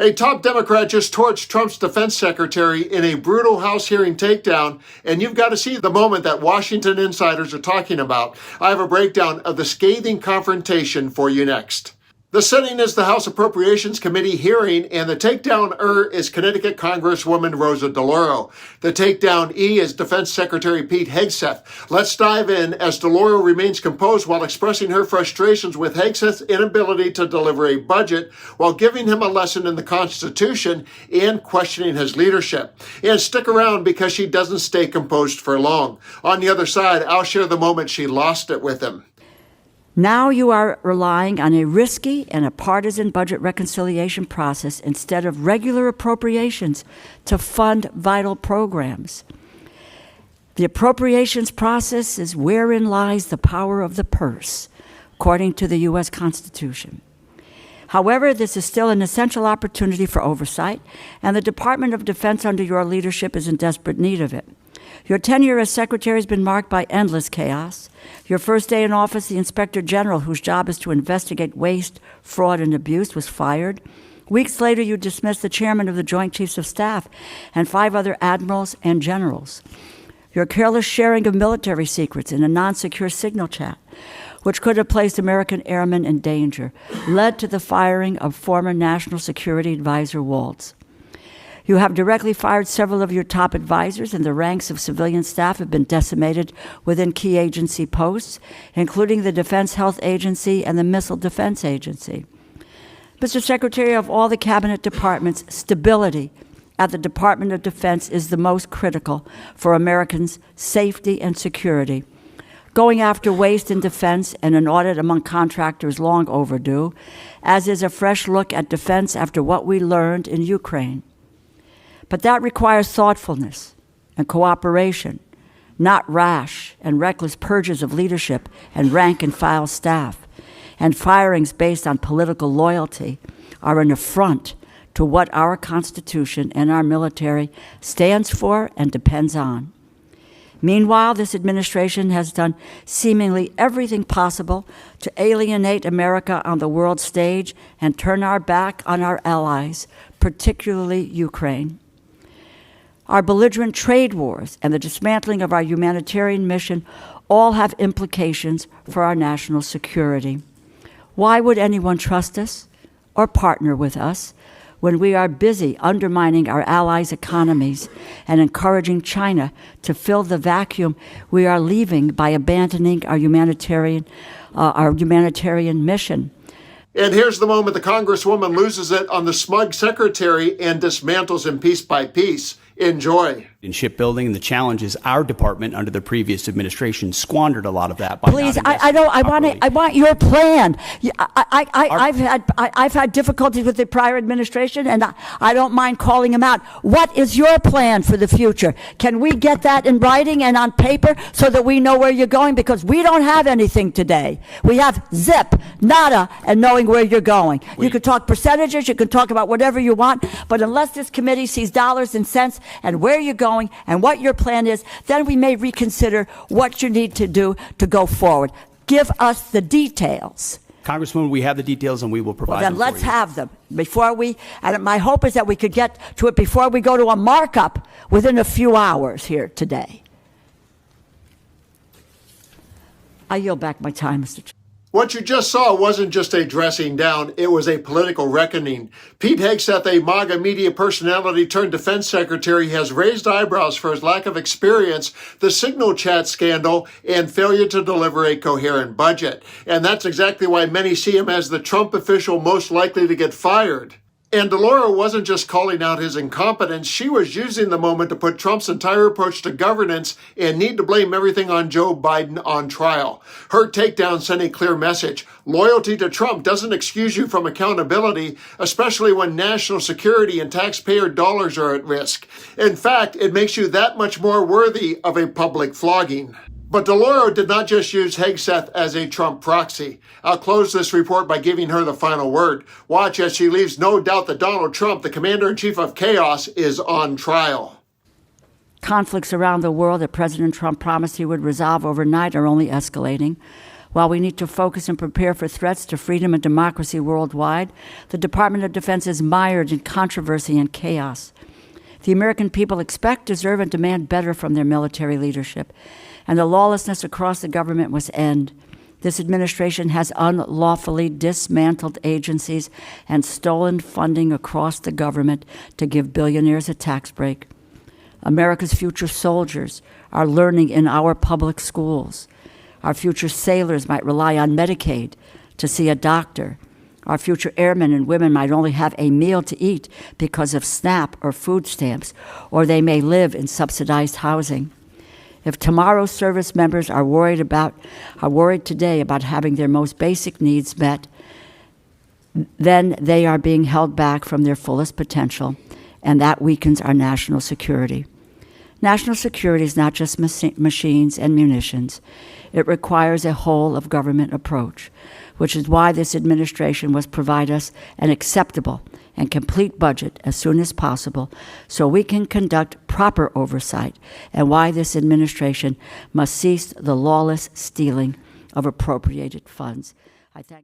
A top Democrat just torched Trump's defense secretary in a brutal House hearing takedown, and you've got to see the moment that Washington insiders are talking about. I have a breakdown of the scathing confrontation for you next. The setting is the House Appropriations Committee hearing, and the takedown-er is Connecticut Congresswoman Rosa DeLauro. The takedown-e is Defense Secretary Pete Hegseth. Let's dive in as DeLauro remains composed while expressing her frustrations with Hegseth's inability to deliver a budget while giving him a lesson in the Constitution and questioning his leadership. And stick around because she doesn't stay composed for long. On the other side, I'll share the moment she lost it with him. Now you are relying on a risky and a partisan budget reconciliation process instead of regular appropriations to fund vital programs. The appropriations process is wherein lies the power of the purse, according to the U.S. Constitution. However, this is still an essential opportunity for oversight, and the Department of Defense under your leadership is in desperate need of it. Your tenure as Secretary has been marked by endless chaos. Your first day in office, the Inspector General, whose job is to investigate waste, fraud, and abuse, was fired. Weeks later, you dismissed the chairman of the Joint Chiefs of Staff and 5 other admirals and generals. Your careless sharing of military secrets in a non-secure signal chat, which could have placed American airmen in danger, led to the firing of former National Security Advisor Waltz. You have directly fired several of your top advisors, and the ranks of civilian staff have been decimated within key agency posts, including the Defense Health Agency and the Missile Defense Agency. Mr. Secretary, of all the cabinet departments, stability at the Department of Defense is the most critical for Americans' safety and security. Going after waste in defense and an audit among contractors long overdue, as is a fresh look at defense after what we learned in Ukraine. But that requires thoughtfulness and cooperation, not rash and reckless purges of leadership and rank-and-file staff. And firings based on political loyalty are an affront to what our Constitution and our military stands for and depends on. Meanwhile, this administration has done seemingly everything possible to alienate America on the world stage and turn our back on our allies, particularly Ukraine. Our belligerent trade wars and the dismantling of our humanitarian mission all have implications for our national security. Why would anyone trust us or partner with us when we are busy undermining our allies' economies and encouraging China to fill the vacuum we are leaving by abandoning our humanitarian mission? And here's the moment the Congresswoman loses it on the smug secretary and dismantles him piece by piece. Enjoy. In shipbuilding and the challenges, our department under the previous administration squandered a lot of that. Please, I want your plan. I've had difficulties with the prior administration, and I don't mind calling them out. What is your plan for the future? Can we get that in writing and on paper so that we know where you're going? Because we don't have anything today. We have zip, nada, and knowing where you're going. You can talk percentages, you can talk about whatever you want, but unless this committee sees dollars and cents and where you're going and what your plan is, then we may reconsider what you need to do to go forward. Give us the details. Congresswoman, we have the details and we will provide them. Then let's have them before and my hope is that we could get to it before we go to a markup within a few hours here today. I yield back my time, Mr. Chair. What you just saw wasn't just a dressing down, it was a political reckoning. Pete Hegseth, a MAGA media personality turned defense secretary, has raised eyebrows for his lack of experience, the signal chat scandal, and failure to deliver a coherent budget. And that's exactly why many see him as the Trump official most likely to get fired. And DeLauro wasn't just calling out his incompetence, she was using the moment to put Trump's entire approach to governance and need to blame everything on Joe Biden on trial. Her takedown sent a clear message. Loyalty to Trump doesn't excuse you from accountability, especially when national security and taxpayer dollars are at risk. In fact, it makes you that much more worthy of a public flogging. But DeLauro did not just use Hegseth as a Trump proxy. I'll close this report by giving her the final word. Watch as she leaves no doubt that Donald Trump, the commander-in-chief of chaos, is on trial. Conflicts around the world that President Trump promised he would resolve overnight are only escalating. While we need to focus and prepare for threats to freedom and democracy worldwide, the Department of Defense is mired in controversy and chaos. The American people expect, deserve, and demand better from their military leadership, and the lawlessness across the government must end. This administration has unlawfully dismantled agencies and stolen funding across the government to give billionaires a tax break. America's future soldiers are learning in our public schools. Our future sailors might rely on Medicaid to see a doctor. Our future airmen and women might only have a meal to eat because of SNAP or food stamps, or they may live in subsidized housing. If tomorrow's service members are worried today about having their most basic needs met, then they are being held back from their fullest potential, and that weakens our national security. National security is not just machines and munitions. It requires a whole-of-government approach, which is why this administration must provide us an acceptable and complete budget as soon as possible so we can conduct proper oversight, and why this administration must cease the lawless stealing of appropriated funds. I thank